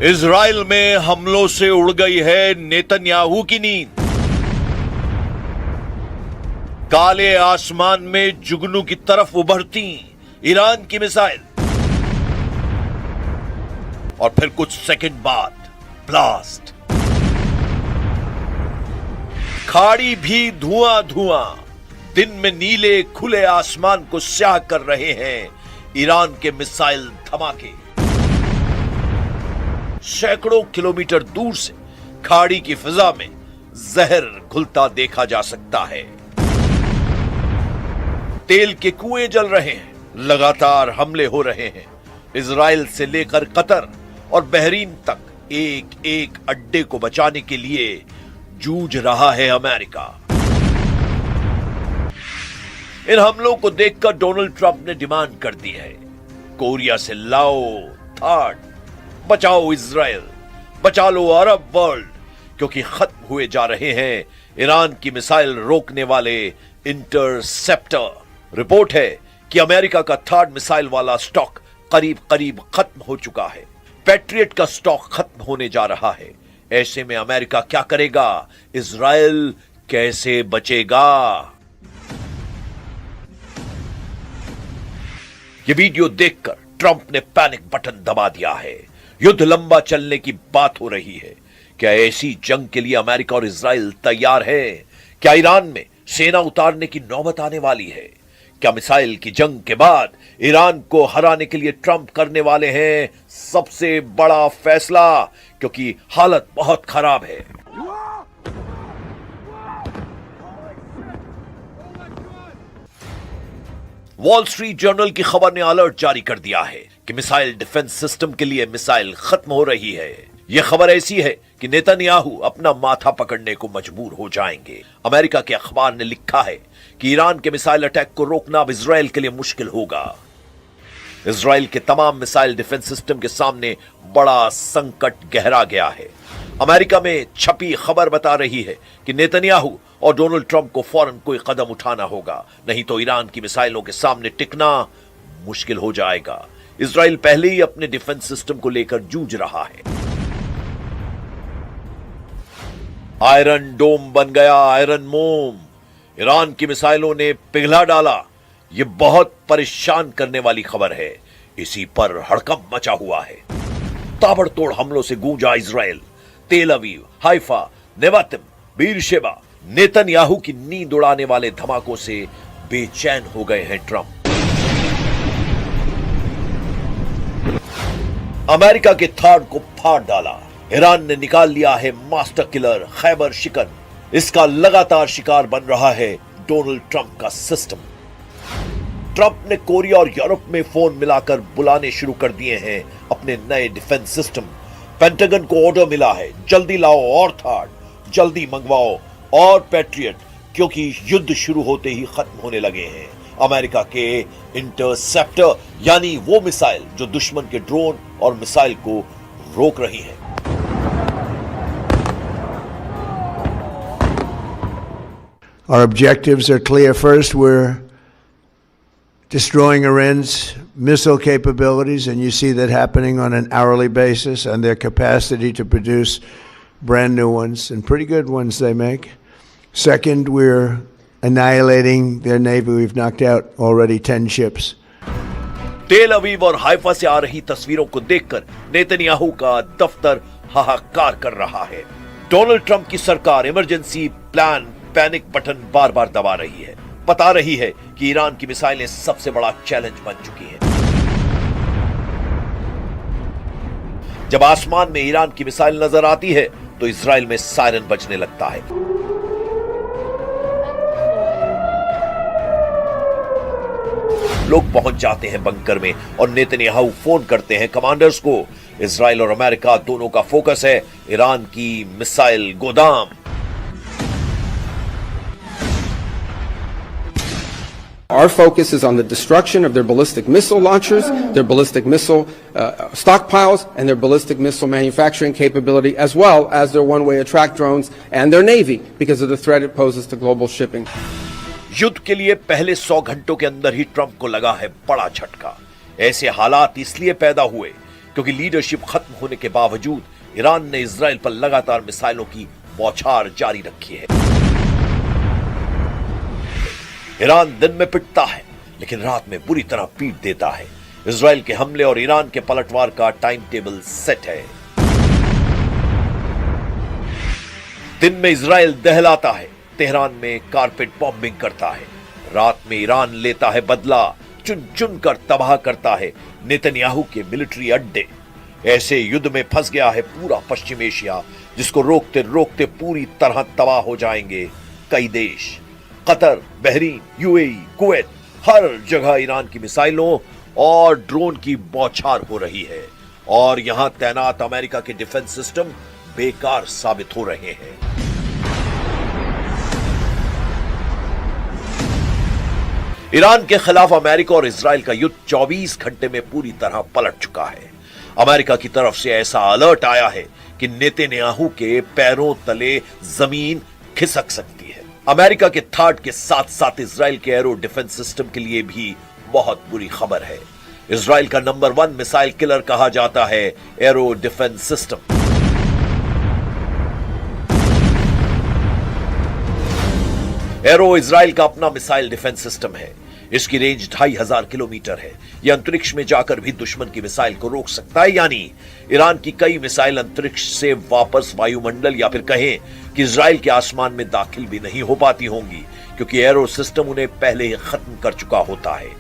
Israel में हमलों से उड़ गई है नेतन्याहू की नींद। काले आसमान में जुगनू की तरफ उभरती ईरान की मिसाइल और फिर कुछ सेकंड बाद ब्लास्ट। खाड़ी भी धुआं धुआं, दिन में नीले खुले आसमान को स्याह कर रहे हैं ईरान के मिसाइल धमाके। सैकड़ों किलोमीटर दूर से खाड़ी की फिजा में जहर घुलता देखा जा सकता है। तेल के कुएं जल रहे हैं, लगातार हमले हो रहे हैं। इजराइल से लेकर कतर और बहरीन तक एक एक अड्डे को बचाने के लिए जूझ रहा है अमेरिका। इन हमलों को देखकर डोनाल्ड ट्रंप ने डिमांड कर दी है, कोरिया से लाओ थाड, बचाओ इजराइल, बचा लो अरब वर्ल्ड, क्योंकि खत्म हुए जा रहे हैं ईरान की मिसाइल रोकने वाले इंटरसेप्टर। रिपोर्ट है कि अमेरिका का थर्ड मिसाइल वाला स्टॉक करीब करीब खत्म हो चुका है। पैट्रियट का स्टॉक खत्म होने जा रहा है। ऐसे में अमेरिका क्या करेगा? इजराइल कैसे बचेगा? ये वीडियो देखकर ट्रंप ने पैनिक बटन दबा दिया है। युद्ध लंबा चलने की बात हो रही है। क्या ऐसी जंग के लिए अमेरिका और इजराइल तैयार है? क्या ईरान में सेना उतारने की नौबत आने वाली है? क्या मिसाइल की जंग के बाद ईरान को हराने के लिए ट्रंप करने वाले हैं सबसे बड़ा फैसला? क्योंकि हालत बहुत खराब है। वॉल स्ट्रीट जर्नल की खबर ने अलर्ट जारी कर दिया है कि मिसाइल डिफेंस सिस्टम के लिए मिसाइल खत्म हो रही है। यह खबर ऐसी है कि नेतन्याहू अपना माथा पकड़ने को मजबूर हो जाएंगे। अमेरिका के अखबार ने लिखा है कि ईरान के मिसाइल अटैक को रोकना अब इजराइल के लिए मुश्किल होगा। इजराइल के तमाम मिसाइल डिफेंस सिस्टम के सामने बड़ा संकट गहरा गया है। अमेरिका में छपी खबर बता रही है कि नेतन्याहू और डोनाल्ड ट्रंप को फौरन कोई कदम उठाना होगा, नहीं तो ईरान की मिसाइलों के सामने टिकना मुश्किल हो जाएगा। इजराइल पहले ही अपने डिफेंस सिस्टम को लेकर जूझ रहा है। आयरन डोम बन गया आयरन मोम। ईरान की मिसाइलों ने पिघला डाला। यह बहुत परेशान करने वाली खबर है। इसी पर हड़कंप मचा हुआ है। ताबड़तोड़ हमलों से गूंजा इजराइल। तेल Aviv, Haifa, Nevatim, Beersheba. Netanyahu की नींद उड़ाने वाले धमाकों से बेचैन हो गए हैं ट्रंप। अमेरिका के थाड को फाड़ डाला। ईरान ने निकाल लिया है मास्टर किलर खैबर शिकन। इसका लगातार शिकार बन रहा है डोनाल्ड ट्रंप का सिस्टम। ट्रंप ने कोरिया और यूरोप में फोन मिलाकर बुलाने शुरू कर दिए हैं अपने नए डिफेंस सिस्टम। पेंटागन को ऑर्डर मिला है, जल्दी लाओ और थाड, जल्दी मंगवाओ और पैट्रियट, क्योंकि युद्ध शुरू होते ही खत्म होने लगे हैं। अमेरिका के इंटरसेप्टर यानी वो मिसाइल जो दुश्मन के ड्रोन और मिसाइल को रोक रही है। Our objectives are clear. First, we're destroying Iran's missile capabilities, and you see that happening on an hourly basis, and their capacity to produce brand new ones, and pretty good ones they make. Second, we're annihilating their navy. We've knocked out already 10 ships. तेल अवीव और Haifa से आ रही तस्वीरों को देखकर Netanyahu का दफ्तर हाहाकार कर रहा है। डोनाल्ड ट्रंप की सरकार इमरजेंसी प्लान पैनिक बटन बार बार दबा रही है। बता रही है कि ईरान की मिसाइलें सबसे बड़ा चैलेंज बन चुकी हैं। जब आसमान में ईरान की मिसाइल नजर आती है तो इजराइल में सायरन बजने लगता है। लोग पहुंच जाते हैं बंकर में और नेतन्याहू फोन करते हैं कमांडर्स को। इजराइल और अमेरिका दोनों का फोकस है ईरान की मिसाइल गोदाम। Our focus is on the destruction of their ballistic missile launchers, their ballistic missile stockpiles, and their ballistic missile manufacturing capability, as well as their one-way attract drones and their navy, because of the threat it poses to global shipping. युद्ध के लिए पहले 100 घंटों के अंदर ही Trump को लगा है बड़ा झटका। ऐसे हालात इसलिए पैदा हुए क्योंकि लीडरशिप खत्म होने के बावजूद ईरान ने इजराइल पर लगातार मिसाइलों की बौछार जारी रखी है। ईरान दिन में पिटता है लेकिन रात में बुरी तरह पीट देता है। इजराइल के हमले और ईरान के पलटवार का टाइम टेबल सेट है। दिन में इजराइल दहलाता है, तेहरान में कारपेट बॉम्बिंग करता है। रात में ईरान लेता है बदला, चुन चुन कर तबाह करता है नेतन्याहू के मिलिट्री अड्डे। ऐसे युद्ध में फंस गया है पूरा पश्चिम एशिया, जिसको रोकते रोकते पूरी तरह तबाह हो जाएंगे कई देश। कतर, बहरीन, यूएई, कुवैत, हर जगह ईरान की मिसाइलों और ड्रोन की बौछार हो रही है और यहां तैनात अमेरिका के डिफेंस सिस्टम बेकार साबित हो रहे हैं। ईरान के खिलाफ अमेरिका और इजराइल का युद्ध 24 घंटे में पूरी तरह पलट चुका है। अमेरिका की तरफ से ऐसा अलर्ट आया है कि नेतन्याहू के पैरों तले जमीन खिसक सकती है। अमेरिका के थाड के साथ साथ इजराइल के एरो डिफेंस सिस्टम के लिए भी बहुत बुरी खबर है। इजराइल का नंबर 1 मिसाइल किलर कहा जाता है arrow defence system. Arrow Israel का अपना मिसाइल डिफेंस सिस्टम है। इसकी रेंज 2500 किलोमीटर है। यह अंतरिक्ष में जाकर भी दुश्मन की मिसाइल को रोक सकता है, यानी ईरान की कई मिसाइल अंतरिक्ष से वापस वायुमंडल या फिर कहें कि इजराइल के आसमान में दाखिल भी नहीं हो पाती होंगी, क्योंकि एरो सिस्टम उन्हें पहले ही खत्म कर चुका होता है।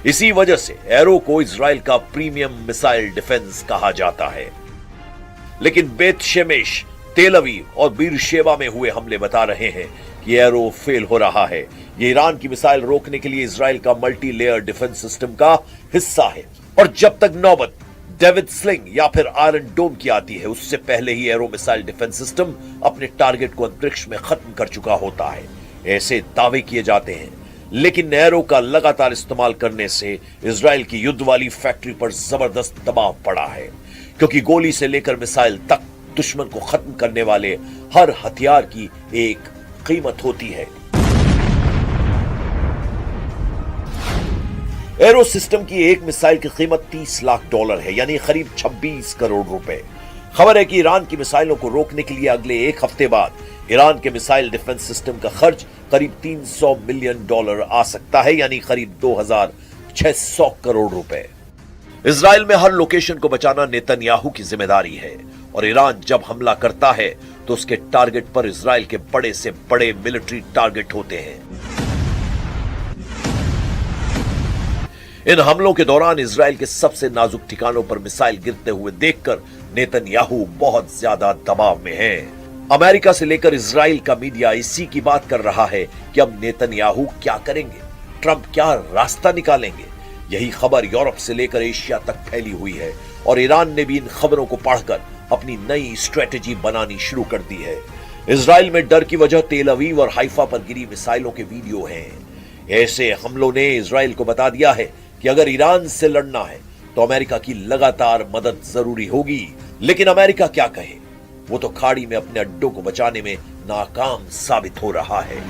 इसी वजह से एरो को इजराइल का प्रीमियम मिसाइल डिफेंस कहा जाता है। लेकिन बेत शेमेश, तेल अवीव और बीरशेबा में हुए हमले बता रहे हैं कि एरो फेल हो रहा है। ये ईरान की मिसाइल रोकने के लिए इजराइल का मल्टी लेयर डिफेंस सिस्टम का हिस्सा है और जब तक नौबत डेविड स्लिंग या फिर आयरन डोम की आती है, उससे पहले ही एरो मिसाइल डिफेंस सिस्टम अपने टारगेट को अंतरिक्ष में खत्म कर चुका होता है। ऐसे दावे किए जाते हैं, लेकिन एरो का लगातार इस्तेमाल करने से इजराइल की युद्ध वाली फैक्ट्री पर जबरदस्त दबाव पड़ा है, क्योंकि गोली से लेकर मिसाइल तक दुश्मन को खत्म करने वाले हर हथियार की एक कीमत होती है। एरो सिस्टम की एक मिसाइल की कीमत $30 लाख है, यानी करीब 26 करोड़ रुपए। खबर है कि ईरान की मिसाइलों को रोकने के लिए अगले एक हफ्ते बाद ईरान के मिसाइल डिफेंस सिस्टम का खर्च करीब $300 मिलियन आ सकता है, यानी करीब 2600 करोड़ रुपए। इजराइल में हर लोकेशन को बचाना नेतन्याहू की जिम्मेदारी है और ईरान जब हमला करता है तो उसके टारगेट पर इजराइल के बड़े से बड़े मिलिट्री टारगेट होते हैं। इन हमलों के दौरान इजराइल के सबसे नाजुक ठिकानों पर मिसाइल गिरते हुए देखकर नेतन्याहू बहुत ज्यादा दबाव में है। अमेरिका से लेकर इजराइल का मीडिया इसी की बात कर रहा है कि अब नेतन्याहू क्या करेंगे, ट्रंप क्या रास्ता निकालेंगे। यही खबर यूरोप से लेकर एशिया तक फैली हुई है और ईरान ने भी इन खबरों को पढ़कर अपनी नई स्ट्रेटेजी बनानी शुरू कर दी है। इजराइल में डर की वजह तेल अवीव और हाइफा पर गिरी मिसाइलों के वीडियो हैं। ऐसे हमलों ने इजराइल को बता दिया है कि अगर ईरान से लड़ना है तो अमेरिका की लगातार मदद जरूरी होगी। लेकिन अमेरिका क्या कहे, वो तो खाड़ी में अपने अड्डों को बचाने में नाकाम साबित हो रहा है।